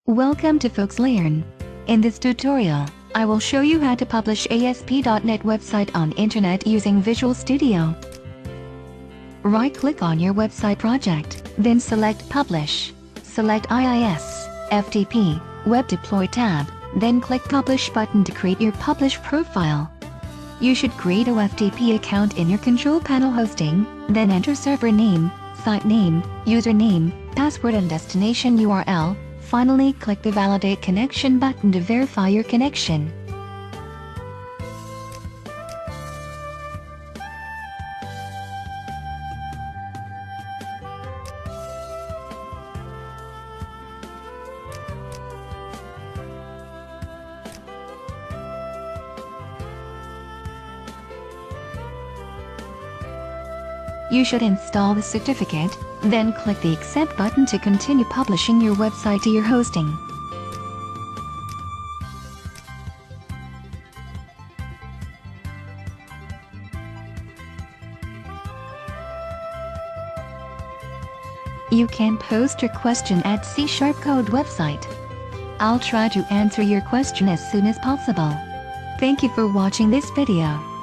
Welcome to FoxLearn. In this tutorial, I will show you how to publish ASP.NET website on internet using Visual Studio. Right-click on your website project, then select Publish. Select IIS, FTP, Web Deploy tab, then click Publish button to create your Publish profile. You should create a FTP account in your control panel hosting, then enter server name, site name, username, password and destination URL. Finally, click the Validate Connection button to verify your connection. You should install the certificate, then click the Accept button to continue publishing your website to your hosting. You can post your question at C# code website. I'll try to answer your question as soon as possible. Thank you for watching this video.